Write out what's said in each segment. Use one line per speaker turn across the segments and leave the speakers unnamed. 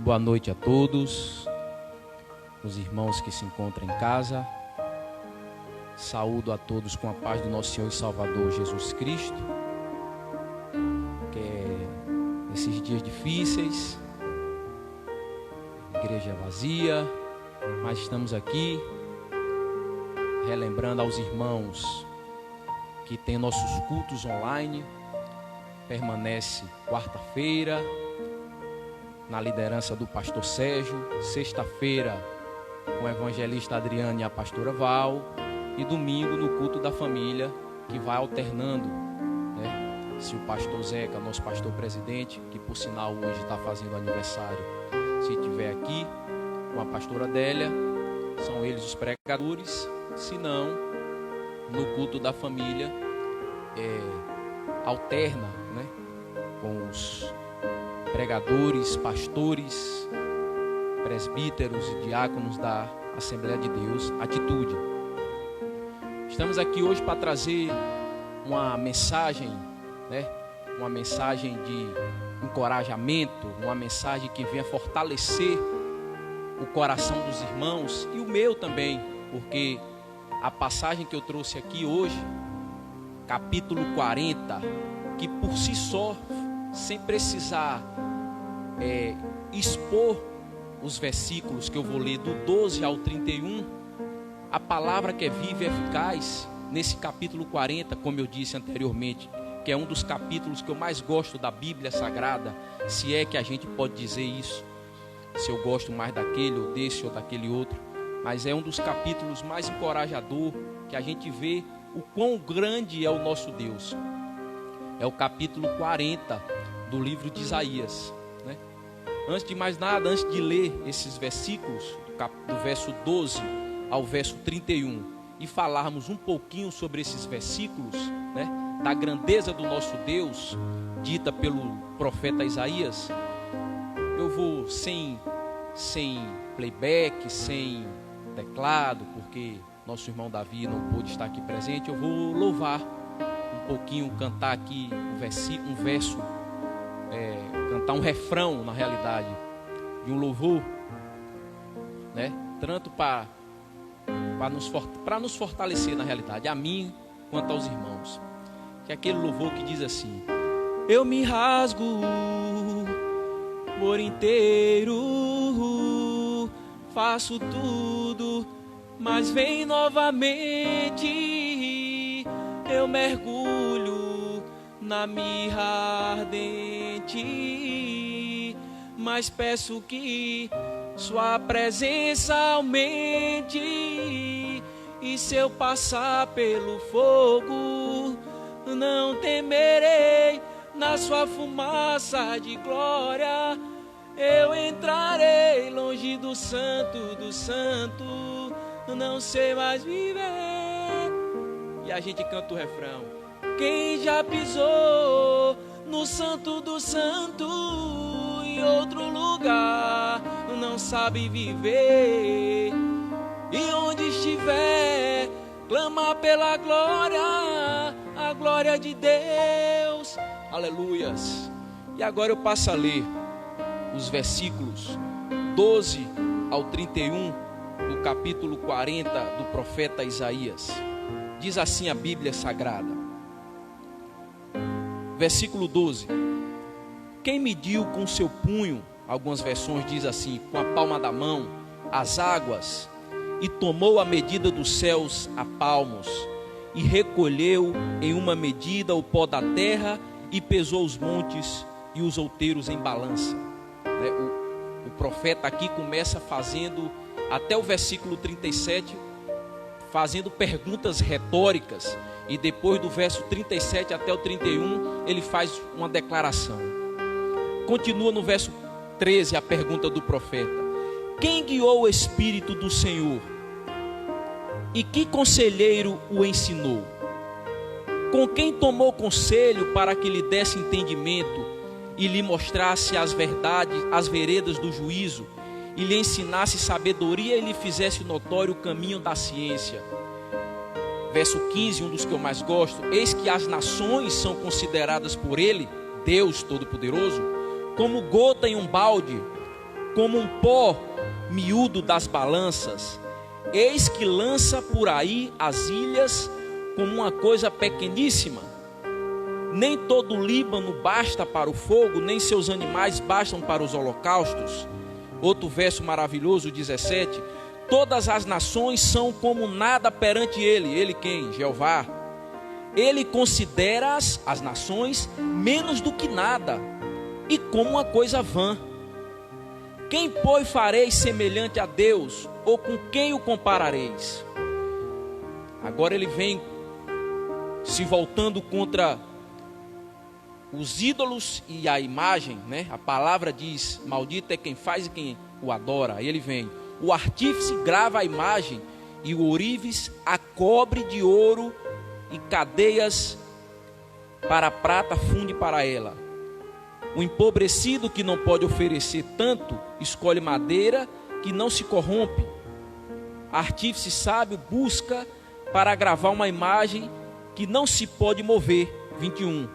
Boa noite a todos, os irmãos que se encontram em casa. Saúdo a todos com a paz do nosso Senhor e Salvador Jesus Cristo. Que nesses dias difíceis, a igreja é vazia, mas estamos aqui relembrando aos irmãos que tem nossos cultos online. Permanece quarta-feira na liderança do pastor Sérgio, sexta-feira com o evangelista Adriano e a pastora Val, e domingo no culto da família, que vai alternando, né? Se o pastor Zeca, nosso pastor presidente, que por sinal hoje está fazendo aniversário, se estiver aqui com a pastora Adélia, são eles os pregadores. Se não, no culto da família alterna, né, com os pregadores, pastores, presbíteros e diáconos da Assembleia de Deus Atitude. Estamos aqui hoje para trazer uma mensagem, né? Uma mensagem de encorajamento, uma mensagem que venha fortalecer o coração dos irmãos e o meu também, porque a passagem que eu trouxe aqui hoje, capítulo 40, que por si só, sem precisar expor os versículos que eu vou ler do 12 ao 31, a palavra que é viva e eficaz nesse capítulo 40, como eu disse anteriormente, que é um dos capítulos que eu mais gosto da Bíblia Sagrada, se é que a gente pode dizer isso, se eu gosto mais daquele ou desse ou daquele outro, mas é um dos capítulos mais encorajador, que a gente vê o quão grande é o nosso Deus. É o capítulo 40 do livro de Isaías, né? Antes de mais nada, antes de ler esses versículos, do verso 12 ao verso 31, e falarmos um pouquinho sobre esses versículos, né, da grandeza do nosso Deus, dita pelo profeta Isaías, eu vou sem playback, sem teclado, porque nosso irmão Davi não pôde estar aqui presente. Eu vou louvar um pouquinho, cantar aqui um verso, cantar um refrão, na realidade, de um louvor, né? Tanto para nos fortalecer, na realidade, a mim quanto aos irmãos. Que é aquele louvor que diz assim: eu me rasgo por inteiro, faço tudo, mas vem novamente. Eu mergulho na mirra ardente, mas peço que sua presença aumente. E se eu passar pelo fogo, não temerei. Na sua fumaça de glória, eu entrarei longe do santo, não sei mais viver. E a gente canta o refrão: quem já pisou no santo do santo, em outro lugar, não sabe viver. E onde estiver, clama pela glória, a glória de Deus. Aleluias. E agora eu passo a ler os versículos 12 ao 31 do capítulo 40 do profeta Isaías. Diz assim a Bíblia Sagrada. Versículo 12: quem mediu com seu punho, algumas versões diz assim, com a palma da mão, as águas, e tomou a medida dos céus a palmos, e recolheu em uma medida o pó da terra, e pesou os montes e os outeiros em balança. O profeta aqui começa fazendo, até o versículo 37, fazendo perguntas retóricas, e depois do verso 37 até o 31, ele faz uma declaração. Continua no verso 13 a pergunta do profeta: quem guiou o Espírito do Senhor? E que conselheiro o ensinou? Com quem tomou conselho para que lhe desse entendimento e lhe mostrasse as verdades, as veredas do juízo, e lhe ensinasse sabedoria e lhe fizesse notório o caminho da ciência? Verso 15, um dos que eu mais gosto: eis que as nações são consideradas por ele, Deus Todo-Poderoso, como gota em um balde, como um pó miúdo das balanças. Eis que lança por aí as ilhas como uma coisa pequeníssima. Nem todo o Líbano basta para o fogo, nem seus animais bastam para os holocaustos. Outro verso maravilhoso, 17. Todas as nações são como nada perante ele. Ele quem? Jeová. Ele considera as nações menos do que nada e como uma coisa vã. Quem, pois, fareis semelhante a Deus? Ou com quem o comparareis? Agora ele vem se voltando contra os ídolos e a imagem, né? A palavra diz, maldito é quem faz e quem o adora. Aí ele vem, o artífice grava a imagem e o ourives a cobre de ouro e cadeias para a prata funde para ela. O empobrecido que não pode oferecer tanto, escolhe madeira que não se corrompe. Artífice sábio busca para gravar uma imagem que não se pode mover. 21.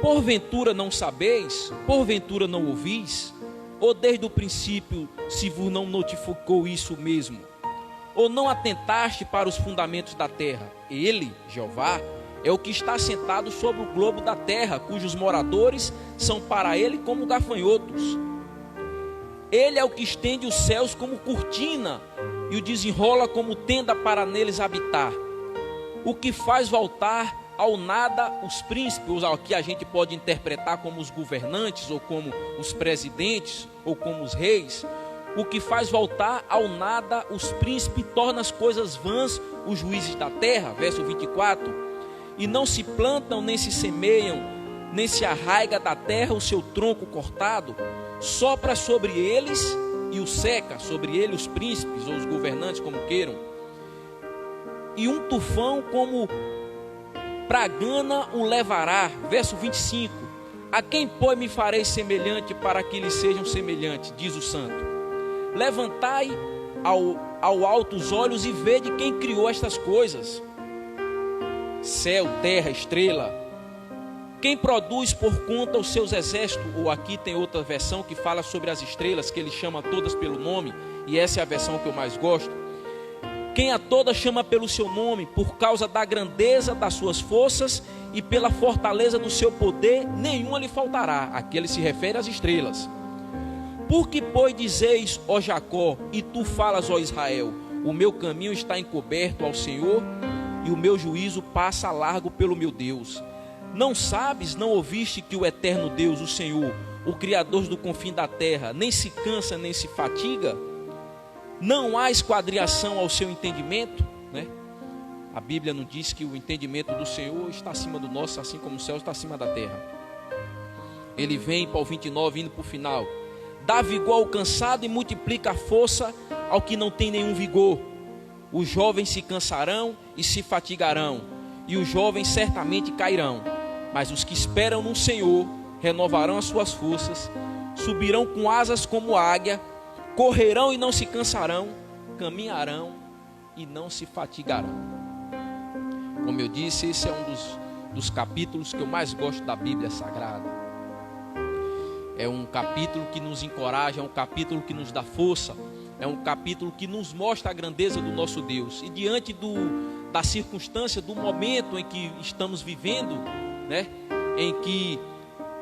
Porventura não sabeis? Porventura não ouvis? Ou desde o princípio se vos não notificou isso mesmo? Ou não atentaste para os fundamentos da terra? Ele, Jeová, é o que está sentado sobre o globo da terra, cujos moradores são para ele como gafanhotos. Ele é o que estende os céus como cortina e o desenrola como tenda para neles habitar. O que faz voltar ao nada os príncipes, ou aqui a gente pode interpretar como os governantes, ou como os presidentes, ou como os reis. O que faz voltar ao nada os príncipes, torna as coisas vãs os juízes da terra. Verso 24. E não se plantam, nem se semeiam, nem se arraiga da terra o seu tronco cortado, sopra sobre eles e o seca, sobre ele os príncipes ou os governantes, como queiram. E um tufão como pragana o levará. Verso 25. A quem, pois, me farei semelhante para que lhes sejam semelhantes, diz o santo. Levantai ao alto os olhos e vede quem criou estas coisas. Céu, terra, estrela. Quem produz por conta os seus exércitos? Ou aqui tem outra versão que fala sobre as estrelas, que ele chama todas pelo nome, e essa é a versão que eu mais gosto. Quem a todas chama pelo seu nome, por causa da grandeza das suas forças e pela fortaleza do seu poder, nenhuma lhe faltará. Aqui ele se refere às estrelas. Por que, pois, dizeis, ó Jacó, e tu falas, ó Israel, o meu caminho está encoberto ao Senhor, e o meu juízo passa largo pelo meu Deus. Não sabes, não ouviste que o eterno Deus, o Senhor, o Criador do confim da terra, nem se cansa, nem se fatiga? Não há esquadriação ao seu entendimento, né? A Bíblia não diz que o entendimento do Senhor está acima do nosso, assim como o céu está acima da terra. Ele vem para o 29, indo para o final. Dá vigor ao cansado e multiplica a força ao que não tem nenhum vigor. Os jovens se cansarão e se fatigarão, e os jovens certamente cairão. Mas os que esperam no Senhor renovarão as suas forças, subirão com asas como águia, correrão e não se cansarão, caminharão e não se fatigarão. Como eu disse, esse é um dos capítulos que eu mais gosto da Bíblia Sagrada. É um capítulo que nos encoraja, é um capítulo que nos dá força, é um capítulo que nos mostra a grandeza do nosso Deus. E diante da circunstância, do momento em que estamos vivendo, né, em que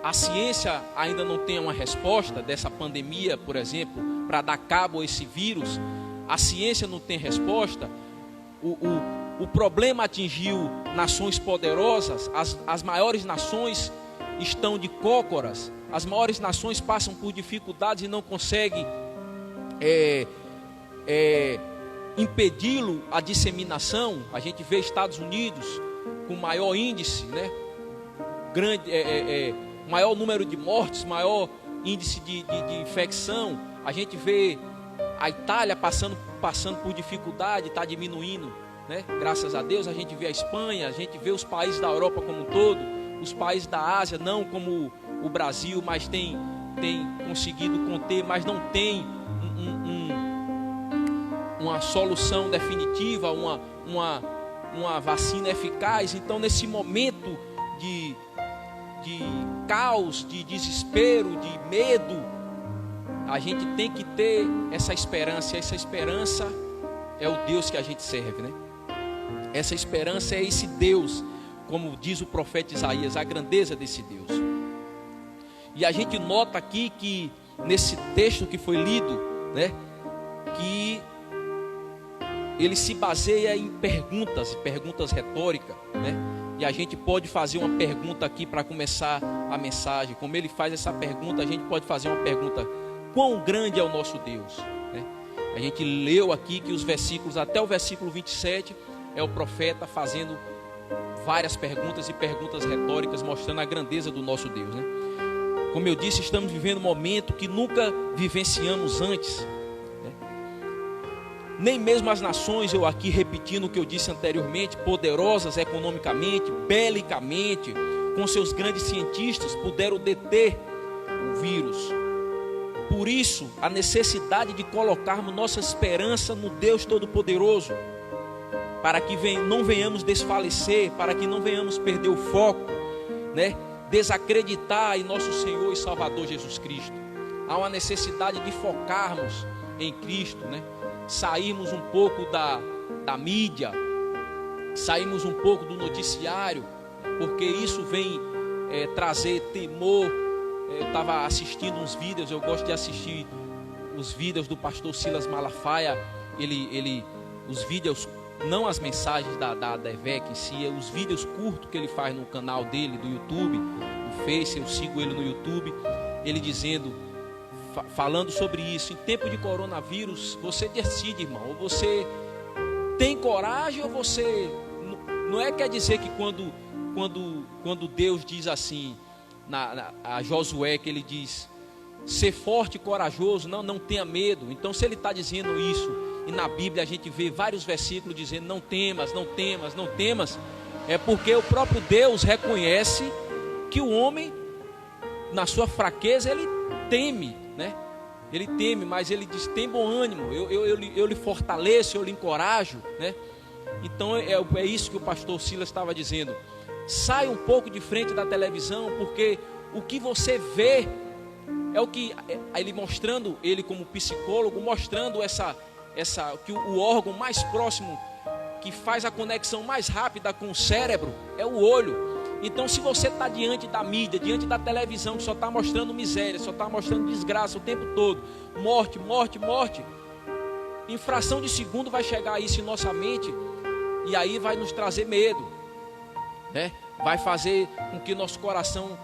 a ciência ainda não tem uma resposta dessa pandemia, por exemplo, para dar cabo a esse vírus, a ciência não tem resposta. O problema atingiu nações poderosas, as maiores nações estão de cócoras, as maiores nações passam por dificuldades e não conseguem impedi-lo a disseminação. A gente vê Estados Unidos com maior índice, né? Maior número de mortes, maior índice de infecção. A gente vê a Itália passando por dificuldade, está diminuindo, né? Graças a Deus. A gente vê a Espanha, a gente vê os países da Europa como um todo, os países da Ásia, não como o Brasil, mas tem conseguido conter, mas não tem uma solução definitiva, uma vacina eficaz. Então, nesse momento de caos, de desespero, de medo, a gente tem que ter essa esperança. E essa esperança é o Deus que a gente serve, né? Essa esperança é esse Deus, como diz o profeta Isaías, a grandeza desse Deus. E a gente nota aqui que nesse texto que foi lido, né, que ele se baseia em perguntas retóricas, né? E a gente pode fazer uma pergunta aqui para começar a mensagem. Como ele faz essa pergunta, a gente pode fazer uma pergunta: quão grande é o nosso Deus? Né? A gente leu aqui que os versículos, até o versículo 27, é o profeta fazendo várias perguntas e perguntas retóricas, mostrando a grandeza do nosso Deus, né? Como eu disse, estamos vivendo um momento que nunca vivenciamos antes, né? Nem mesmo as nações, eu aqui repetindo o que eu disse anteriormente, poderosas economicamente, belicamente, com seus grandes cientistas, puderam deter o vírus. Por isso, a necessidade de colocarmos nossa esperança no Deus Todo-Poderoso, para que não venhamos desfalecer, para que não venhamos perder o foco, né? Desacreditar em nosso Senhor e Salvador Jesus Cristo. Há uma necessidade de focarmos em Cristo, né? Sairmos um pouco da mídia, sairmos um pouco do noticiário, porque isso vem trazer temor. Eu estava assistindo uns vídeos, eu gosto de assistir os vídeos do pastor Silas Malafaia, os vídeos, não as mensagens da EVEC em si, os vídeos curtos que ele faz no canal dele, do YouTube, no Face, eu sigo ele no YouTube, ele dizendo, falando sobre isso, em tempo de coronavírus, você decide, irmão, ou você tem coragem, ou você, não é quer dizer que quando Deus diz assim, a Josué, que ele diz, ser forte e corajoso, não tenha medo. Então se ele está dizendo isso, e na Bíblia a gente vê vários versículos dizendo não temas, não temas, não temas, é porque o próprio Deus reconhece que o homem, na sua fraqueza, ele teme, né? Ele teme, mas ele diz, tem bom ânimo, eu lhe fortaleço, eu lhe encorajo, né? Então é isso que o pastor Silas estava dizendo. Sai um pouco de frente da televisão, porque o que você vê é o que ele mostrando, ele como psicólogo, mostrando que o órgão mais próximo, que faz a conexão mais rápida com o cérebro, é o olho. Então se você está diante da mídia, diante da televisão, que só está mostrando miséria, só está mostrando desgraça o tempo todo, morte, morte, morte, em fração de segundo vai chegar isso em nossa mente, e aí vai nos trazer medo, né? Vai fazer com que nosso coração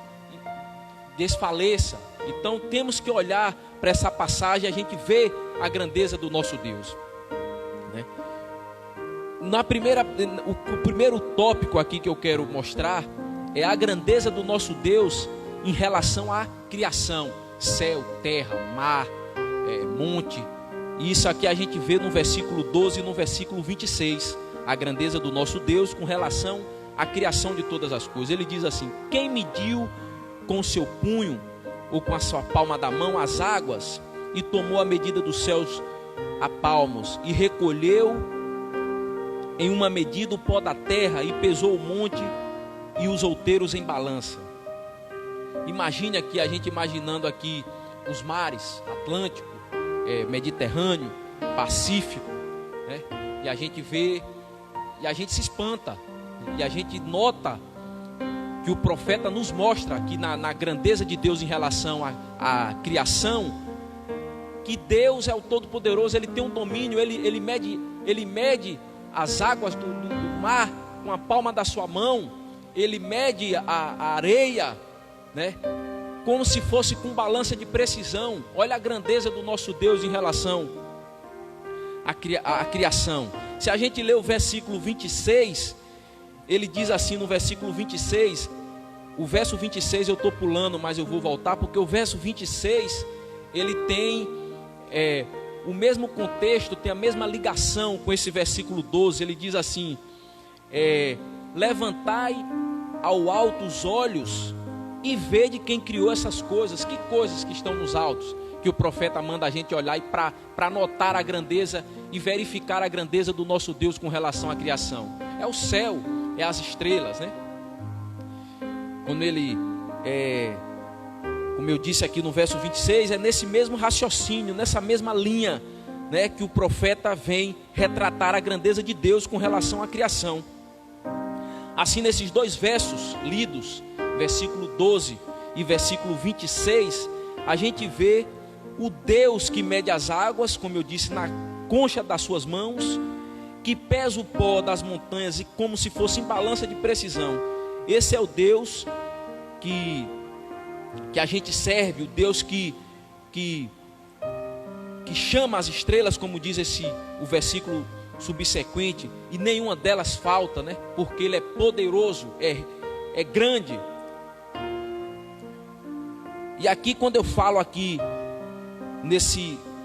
desfaleça. Então temos que olhar para essa passagem, a gente vê a grandeza do nosso Deus, né? O primeiro tópico aqui que eu quero mostrar é a grandeza do nosso Deus em relação à criação, céu, terra, mar, monte. E isso aqui a gente vê no versículo 12 e no versículo 26, a grandeza do nosso Deus com relação à criação de todas as coisas. Ele diz assim: quem mediu com o seu punho ou com a sua palma da mão as águas e tomou a medida dos céus a palmos e recolheu em uma medida o pó da terra e pesou o monte e os outeiros em balança. Imagine aqui, a gente imaginando aqui os mares, Atlântico, Mediterrâneo, Pacífico, né? E a gente vê, e a gente se espanta, e a gente nota que o profeta nos mostra aqui na grandeza de Deus em relação à criação, que Deus é o Todo-Poderoso, Ele tem um domínio, Ele mede as águas do mar com a palma da sua mão, Ele mede a areia, né? Como se fosse com balança de precisão. Olha a grandeza do nosso Deus em relação à criação. Se a gente ler o versículo 26, ele diz assim no versículo 26, o verso 26 eu estou pulando, mas eu vou voltar, porque o verso 26, ele tem o mesmo contexto, tem a mesma ligação com esse versículo 12. Ele diz assim, levantai ao alto os olhos e vede quem criou essas coisas. Que coisas que estão nos altos, que o profeta manda a gente olhar para notar a grandeza e verificar a grandeza do nosso Deus com relação à criação. É o céu, é as estrelas, né? Quando ele como eu disse aqui no verso 26, é nesse mesmo raciocínio, nessa mesma linha, né, que o profeta vem retratar a grandeza de Deus com relação à criação. Assim, nesses dois versos lidos, versículo 12 e versículo 26, a gente vê o Deus que mede as águas, como eu disse, na concha das suas mãos, que pesa o pó das montanhas e como se fosse em balança de precisão. Esse é o Deus que a gente serve, o Deus que chama as estrelas, como diz o versículo subsequente, e nenhuma delas falta, né? Porque Ele é poderoso, é grande. E aqui, quando eu falo aqui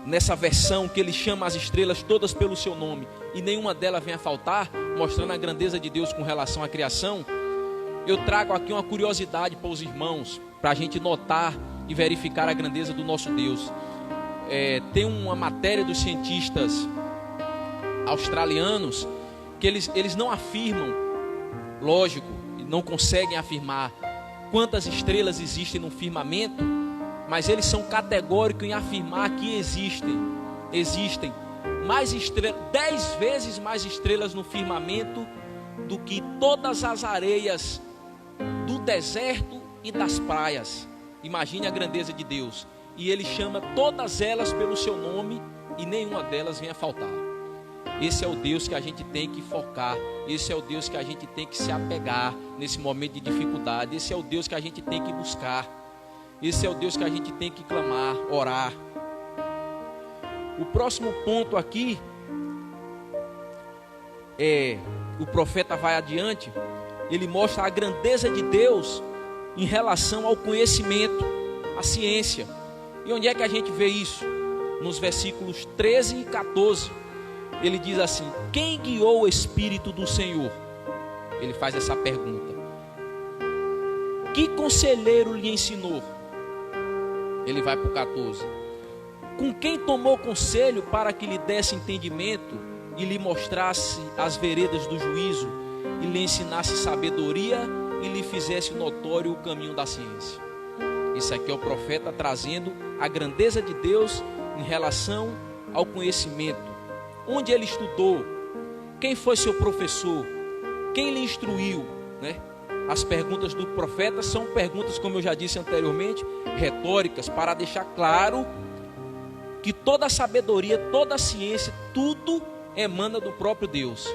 nessa versão que Ele chama as estrelas todas pelo seu nome e nenhuma delas vem a faltar, mostrando a grandeza de Deus com relação à criação, eu trago aqui uma curiosidade para os irmãos, para a gente notar e verificar a grandeza do nosso Deus. Tem uma matéria dos cientistas australianos que eles não afirmam, lógico, não conseguem afirmar quantas estrelas existem no firmamento, mas eles são categóricos em afirmar que existem mais 10 vezes mais estrelas no firmamento do que todas as areias do deserto e das praias. Imagine a grandeza de Deus. E Ele chama todas elas pelo seu nome e nenhuma delas vem a faltar. Esse é o Deus que a gente tem que focar. Esse é o Deus que a gente tem que se apegar nesse momento de dificuldade. Esse é o Deus que a gente tem que buscar. Esse é o Deus que a gente tem que clamar, orar. O próximo ponto aqui o profeta vai adiante. Ele mostra a grandeza de Deus em relação ao conhecimento, à ciência. E onde é que a gente vê isso? Nos versículos 13 e 14. Ele diz assim: quem guiou o Espírito do Senhor? Ele faz essa pergunta. Que conselheiro lhe ensinou? Ele vai para o 14. Com quem tomou conselho para que lhe desse entendimento e lhe mostrasse as veredas do juízo e lhe ensinasse sabedoria e lhe fizesse notório o caminho da ciência? Isso aqui é o profeta trazendo a grandeza de Deus em relação ao conhecimento. Onde ele estudou? Quem foi seu professor? Quem lhe instruiu? Né? As perguntas do profeta são perguntas, como eu já disse anteriormente, retóricas, para deixar claro que toda a sabedoria, toda a ciência, tudo emana do próprio Deus.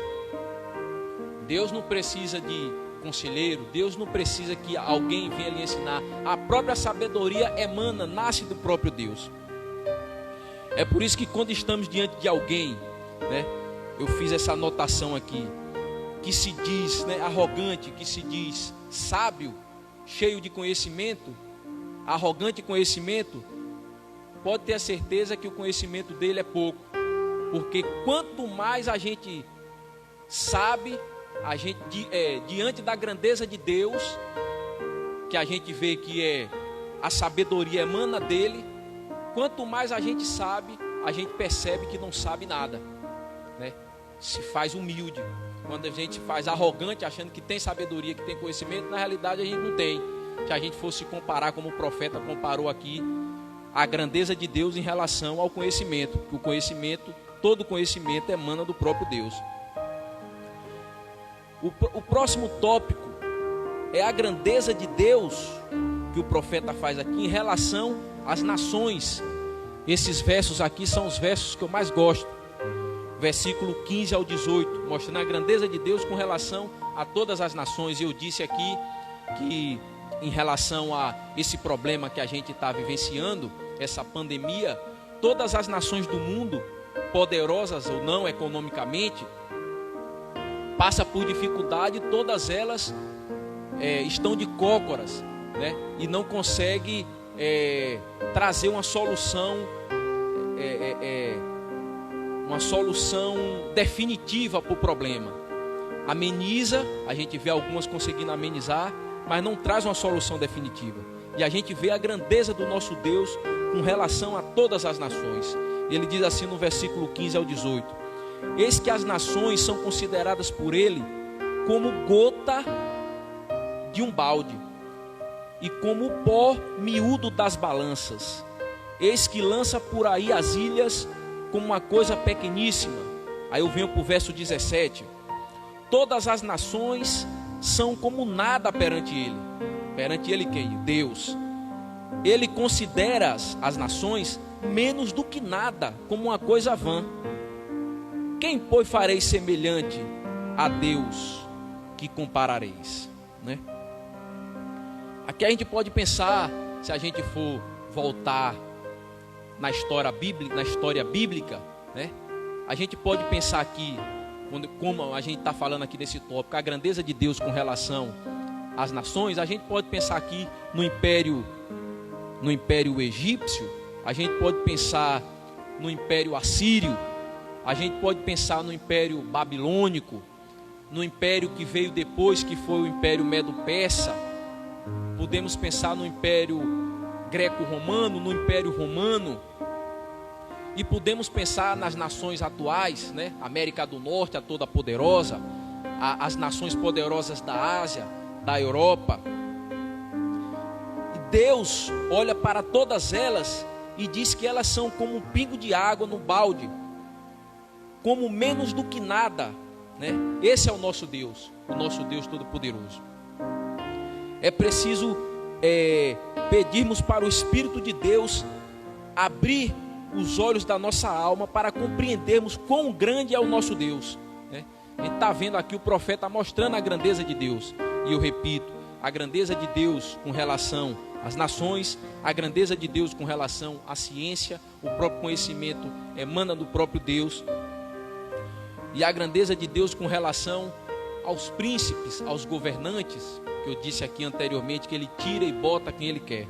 Deus não precisa de conselheiro, Deus não precisa que alguém venha lhe ensinar. A própria sabedoria emana, nasce do próprio Deus. É por isso que quando estamos diante de alguém, né, eu fiz essa anotação aqui, que se diz, né, arrogante, que se diz sábio, cheio de conhecimento, arrogante conhecimento, pode ter a certeza que o conhecimento dele é pouco, porque quanto mais a gente sabe, a gente diante da grandeza de Deus, que a gente vê que a sabedoria emana dele, quanto mais a gente sabe, a gente percebe que não sabe nada, né? Se faz humilde. Quando a gente faz arrogante, achando que tem sabedoria, que tem conhecimento, na realidade a gente não tem. Se a gente fosse comparar, como o profeta comparou aqui, a grandeza de Deus em relação ao conhecimento, que o conhecimento, todo conhecimento emana do próprio Deus. O próximo tópico é a grandeza de Deus que o profeta faz aqui em relação às nações. Esses versos aqui são os versos que eu mais gosto. Versículo 15 ao 18, mostrando a grandeza de Deus com relação a todas as nações. E eu disse aqui que em relação a esse problema que a gente está vivenciando, essa pandemia, todas as nações do mundo, poderosas ou não economicamente, passa por dificuldade, todas elas estão de cócoras, né? E não conseguem trazer uma solução definitiva para o problema. Ameniza, a gente vê algumas conseguindo amenizar, mas não traz uma solução definitiva. E a gente vê a grandeza do nosso Deus com relação a todas as nações. Ele diz assim no versículo 15 ao 18: eis que as nações são consideradas por ele como gota de um balde, e como o pó miúdo das balanças. Eis que lança por aí as ilhas como uma coisa pequeníssima. Aí eu venho para o verso 17. Todas as nações são como nada perante ele. Perante ele quem? Deus. Ele considera as nações menos do que nada, como uma coisa vã. Quem, pois, fareis semelhante a Deus que comparareis? Né? Aqui a gente pode pensar, se a gente for voltar na história bíblica, né? A gente pode pensar aqui, como a gente está falando aqui desse tópico, a grandeza de Deus com relação às nações. A gente pode pensar aqui no império egípcio, a gente pode pensar no império assírio, a gente pode pensar no império babilônico, no império que veio depois, que foi o império medo-persa. Podemos pensar no império greco-romano, no império romano, e podemos pensar nas nações atuais, né? América do Norte, a toda poderosa, as nações poderosas da Ásia, da Europa. E Deus olha para todas elas e diz que elas são como um pingo de água no balde, como menos do que nada, né? Esse é o nosso Deus Todo-Poderoso. É preciso pedirmos para o Espírito de Deus abrir os olhos da nossa alma para compreendermos quão grande é o nosso Deus, né? A gente está vendo aqui o profeta mostrando a grandeza de Deus. E eu repito, a grandeza de Deus com relação às nações, a grandeza de Deus com relação à ciência. O próprio conhecimento emana do próprio Deus. E a grandeza de Deus com relação aos príncipes, aos governantes, que eu disse aqui anteriormente, que ele tira e bota quem ele quer.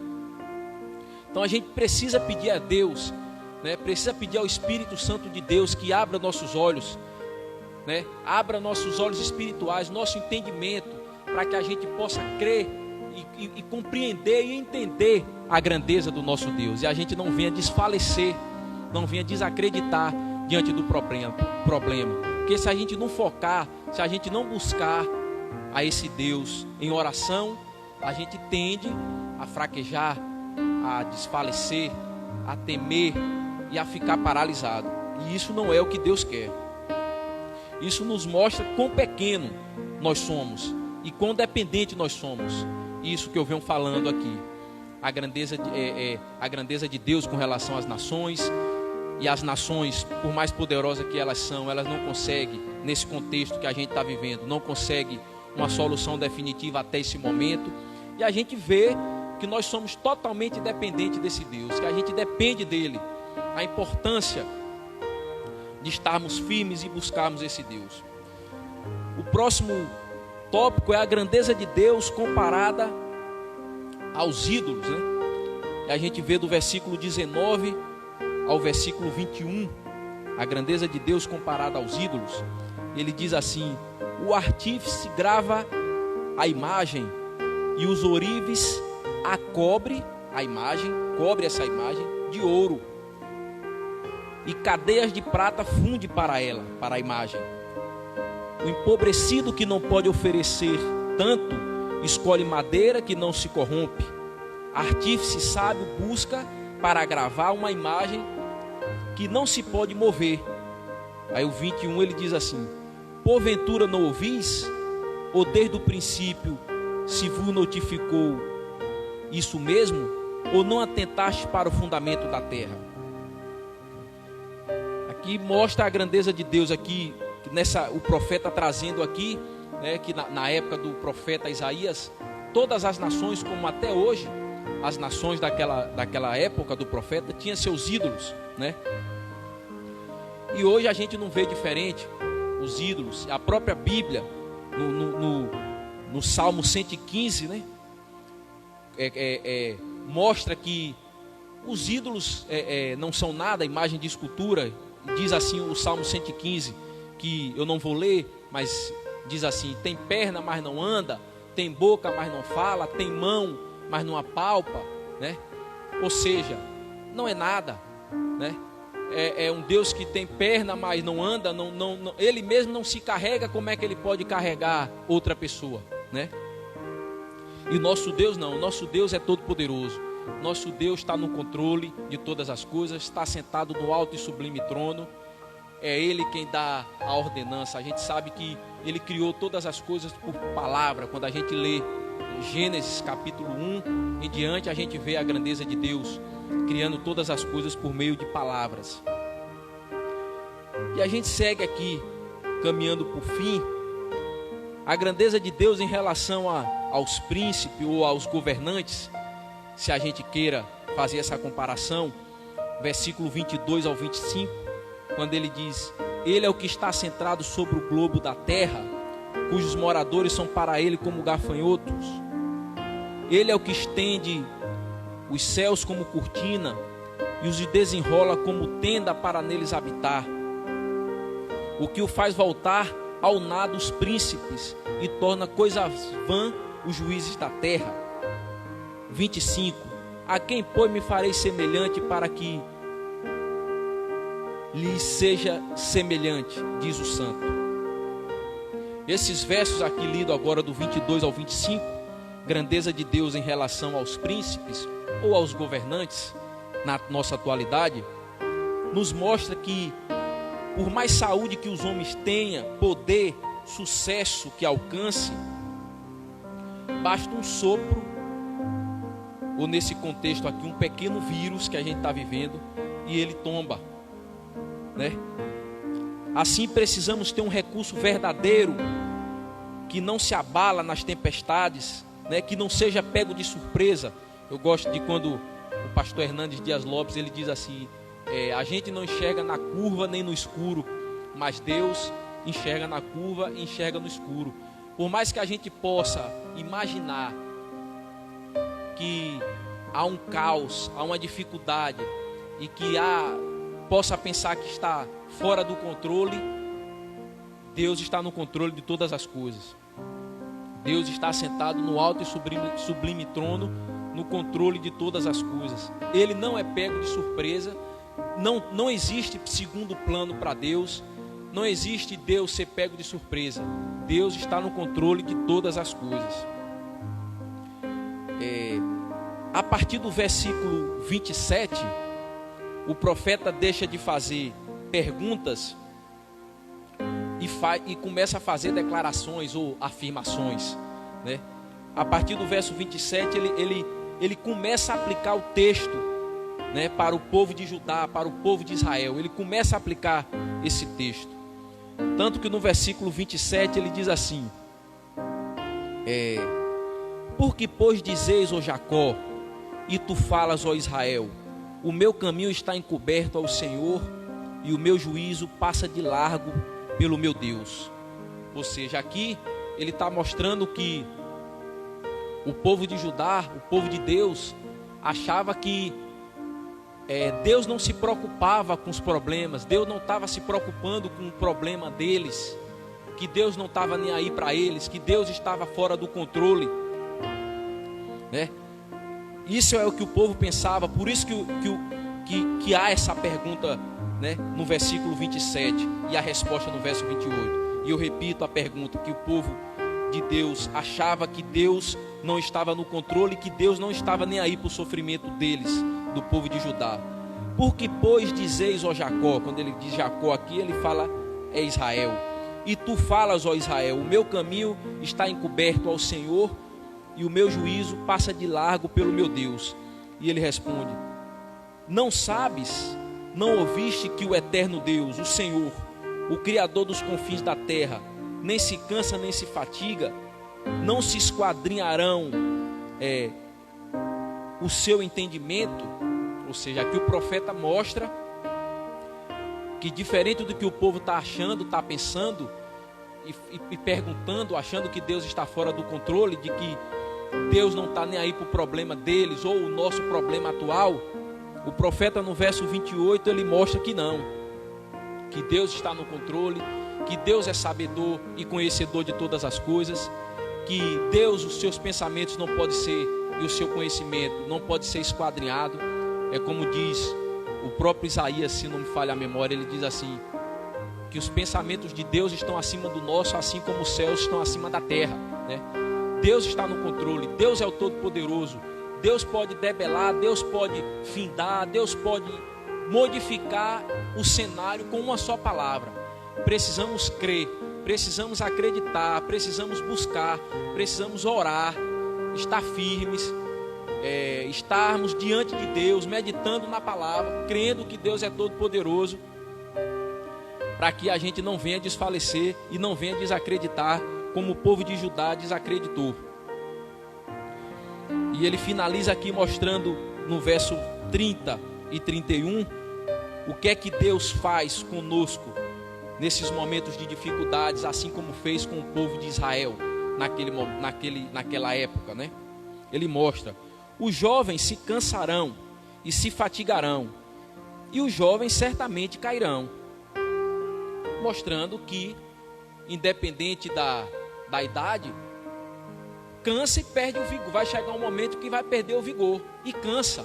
Então a gente precisa pedir a Deus, né? Precisa pedir ao Espírito Santo de Deus que abra nossos olhos, né? Abra nossos olhos espirituais, nosso entendimento, para que a gente possa crer e compreender e entender a grandeza do nosso Deus, e a gente não venha desfalecer, não venha desacreditar diante do problema. Porque se a gente não focar, se a gente não buscar a esse Deus em oração, a gente tende a fraquejar, a desfalecer, a temer e a ficar paralisado. E isso não é o que Deus quer. Isso nos mostra quão pequeno nós somos e quão dependente nós somos. Isso que eu venho falando aqui, a grandeza de Deus com relação às nações. E as nações, por mais poderosas que elas são, elas não conseguem, nesse contexto que a gente está vivendo, não conseguem uma solução definitiva até esse momento. E a gente vê que nós somos totalmente dependentes desse Deus, que a gente depende dele. A importância de estarmos firmes e buscarmos esse Deus. O próximo tópico é a grandeza de Deus comparada aos ídolos, né? E a gente vê do versículo 19 ao versículo 21, a grandeza de Deus comparada aos ídolos. Ele diz assim: o artífice grava a imagem e os ourives a cobre essa imagem de ouro, e cadeias de prata funde para ela, para a imagem. O empobrecido que não pode oferecer tanto, escolhe madeira que não se corrompe. Artífice sábio busca para gravar uma imagem que não se pode mover. Aí o 21 ele diz assim: porventura não ouvis, ou desde o princípio se vos notificou isso mesmo, ou não atentaste para o fundamento da terra? Aqui mostra a grandeza de Deus aqui, o profeta trazendo aqui, né, que na época do profeta Isaías, todas as nações, como até hoje, as nações daquela época do profeta tinham seus ídolos, né? E hoje a gente não vê diferente os ídolos. A própria Bíblia, no Salmo 115, né? Mostra que os ídolos não são nada, imagem de escultura. Diz assim o Salmo 115, que eu não vou ler, mas diz assim: tem perna, mas não anda, tem boca, mas não fala, tem mão, mas não apalpa, né? Ou seja, não é nada, né? É um Deus que tem perna, mas não anda, ele mesmo não se carrega. Como é que ele pode carregar outra pessoa, né? E nosso Deus não, nosso Deus é todo poderoso. Nosso Deus está no controle de todas as coisas, está sentado no alto e sublime trono. É Ele quem dá a ordenança. A gente sabe que Ele criou todas as coisas por palavra. Quando a gente lê Gênesis capítulo 1 em diante, a gente vê a grandeza de Deus criando todas as coisas por meio de palavras. E a gente segue aqui caminhando por fim. A grandeza de Deus em relação aos príncipes ou aos governantes, se a gente queira fazer essa comparação, versículo 22 ao 25, quando ele diz: Ele é o que está centrado sobre o globo da terra, cujos moradores são para ele como gafanhotos. Ele é o que estende os céus como cortina e os desenrola como tenda para neles habitar. O que o faz voltar ao nada os príncipes e torna coisa vã os juízes da terra. 25. A quem, pois, me farei semelhante para que lhe seja semelhante, diz o santo. Esses versos aqui lidos agora do 22 ao 25, grandeza de Deus em relação aos príncipes ou aos governantes na nossa atualidade, nos mostra que por mais saúde que os homens tenham, poder, sucesso que alcance, basta um sopro, ou nesse contexto aqui, um pequeno vírus que a gente está vivendo, e ele tomba, né? Assim precisamos ter um recurso verdadeiro, que não se abala nas tempestades, né? Que não seja pego de surpresa. Eu gosto de quando o pastor Hernandes Dias Lopes, ele diz assim: a gente não enxerga na curva nem no escuro, mas Deus enxerga na curva e enxerga no escuro. Por mais que a gente possa imaginar que há um caos, há uma dificuldade e que possa pensar que está fora do controle, Deus está no controle de todas as coisas. Deus está sentado no alto e sublime trono, no controle de todas as coisas. Ele não é pego de surpresa. Não existe segundo plano para Deus. Não existe Deus ser pego de surpresa. Deus está no controle de todas as coisas. A partir do versículo 27, o profeta deixa de fazer perguntas e começa a fazer declarações ou afirmações, né? A partir do verso 27, ele começa a aplicar o texto, né, para o povo de Judá, para o povo de Israel. Ele começa a aplicar esse texto. Tanto que no versículo 27 ele diz assim: porque, pois, dizeis, ó Jacó, e tu falas, ó Israel, o meu caminho está encoberto ao Senhor, e o meu juízo passa de largo pelo meu Deus. Ou seja, aqui ele está mostrando que o povo de Judá, o povo de Deus, achava que Deus não se preocupava com os problemas, Deus não estava se preocupando com o problema deles, que Deus não estava nem aí para eles, que Deus estava fora do controle, né? Isso é o que o povo pensava. Por isso que há essa pergunta, né, no versículo 27 e a resposta no verso 28. E eu repito a pergunta: que o povo de Deus achava que Deus não estava no controle, que Deus não estava nem aí para o sofrimento deles, do povo de Judá. Porque, pois, dizeis, ó Jacó, quando ele diz Jacó aqui, ele fala Israel, e tu falas, ó Israel, o meu caminho está encoberto ao Senhor, e o meu juízo passa de largo pelo meu Deus. E ele responde: não sabes, não ouviste que o eterno Deus, o Senhor, o Criador dos confins da terra, nem se cansa nem se fatiga, não se esquadrinharão o seu entendimento? Ou seja, aqui o profeta mostra que, diferente do que o povo está achando, está pensando e perguntando, achando que Deus está fora do controle, de que Deus não está nem aí para o problema deles ou o nosso problema atual, o profeta no verso 28 ele mostra que não, que Deus está no controle, que Deus é sabedor e conhecedor de todas as coisas, que Deus, os seus pensamentos não podem ser, e o seu conhecimento não pode ser esquadrinhado. É como diz o próprio Isaías, se não me falha a memória, ele diz assim, que os pensamentos de Deus estão acima do nosso, assim como os céus estão acima da terra, né? Deus está no controle, Deus é o Todo-Poderoso, Deus pode debelar, Deus pode findar, Deus pode modificar o cenário com uma só palavra. Precisamos crer, precisamos acreditar, precisamos buscar, precisamos orar, estar firmes, estarmos diante de Deus, meditando na palavra, crendo que Deus é todo-poderoso, para que a gente não venha desfalecer e não venha desacreditar, como o povo de Judá desacreditou. E ele finaliza aqui mostrando no verso 30 e 31 o que é que Deus faz conosco nesses momentos de dificuldades, assim como fez com o povo de Israel naquela época, né? Ele mostra: os jovens se cansarão e se fatigarão, e os jovens certamente cairão. Mostrando que, independente da idade, cansa e perde o vigor. Vai chegar um momento que vai perder o vigor e cansa.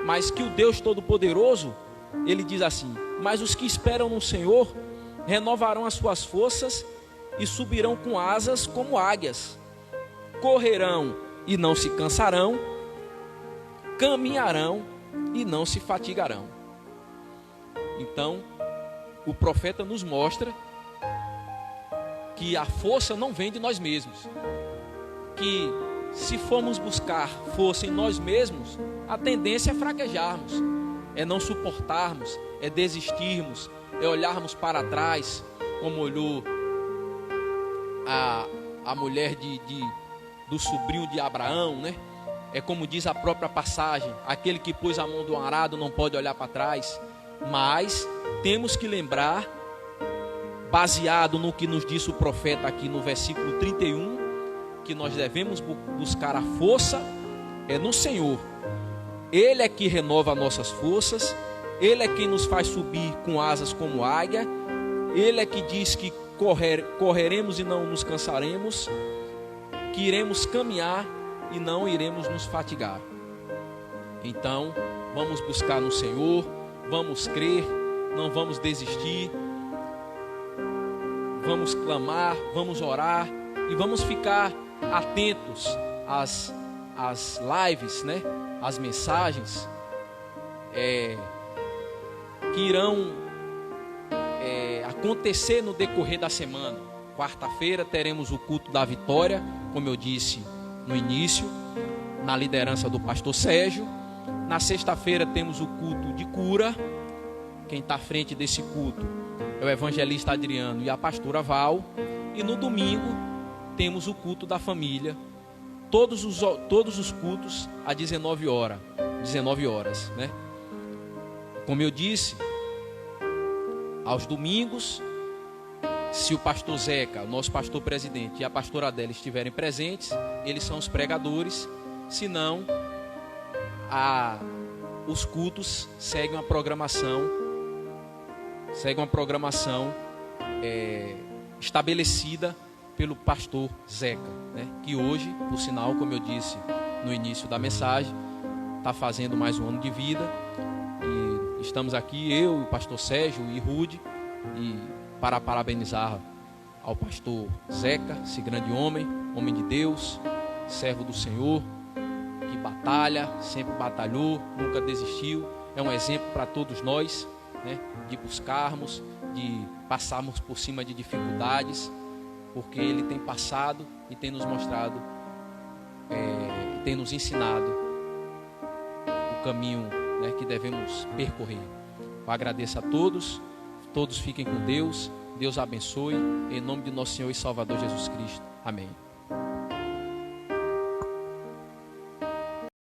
Mas que o Deus Todo-Poderoso, ele diz assim: mas os que esperam no Senhor renovarão as suas forças e subirão com asas como águias. Correrão e não se cansarão, caminharão e não se fatigarão. Então, o profeta nos mostra que a força não vem de nós mesmos. Que se formos buscar força em nós mesmos, a tendência é fraquejarmos, é não suportarmos, é desistirmos, é olharmos para trás, como olhou a mulher do sobrinho de Abraão, né? É como diz a própria passagem: aquele que pôs a mão do arado não pode olhar para trás. Mas temos que lembrar, baseado no que nos disse o profeta aqui no versículo 31, que nós devemos buscar a força no Senhor. Ele é que renova nossas forças, Ele é quem nos faz subir com asas como águia, Ele é que diz que correremos e não nos cansaremos, que iremos caminhar e não iremos nos fatigar. Então, vamos buscar no Senhor, vamos crer, não vamos desistir, vamos clamar, vamos orar e vamos ficar atentos às lives, né? Às mensagens que irão acontecer no decorrer da semana. Quarta-feira teremos o culto da vitória, como eu disse no início, na liderança do pastor Sérgio. Na sexta-feira temos o culto de cura. Quem está à frente desse culto é o evangelista Adriano e a pastora Val. E no domingo temos o culto da família. Todos os cultos às 19 horas, né? Como eu disse, aos domingos, se o pastor Zeca, o nosso pastor presidente, e a pastora Adélia estiverem presentes, eles são os pregadores. Se não, os cultos seguem uma programação estabelecida pelo pastor Zeca, né? Que hoje, por sinal, como eu disse no início da mensagem, está fazendo mais um ano de vida. E estamos aqui, eu, o pastor Sérgio e Rude, para parabenizar ao pastor Zeca, esse grande homem de Deus, servo do Senhor, que batalha, sempre batalhou, nunca desistiu. É um exemplo para todos nós, né? De buscarmos, de passarmos por cima de dificuldades, porque ele tem passado e tem nos mostrado, tem nos ensinado o caminho, né, que devemos percorrer. Eu agradeço a todos fiquem com Deus, Deus abençoe, em nome de nosso Senhor e Salvador Jesus Cristo, amém.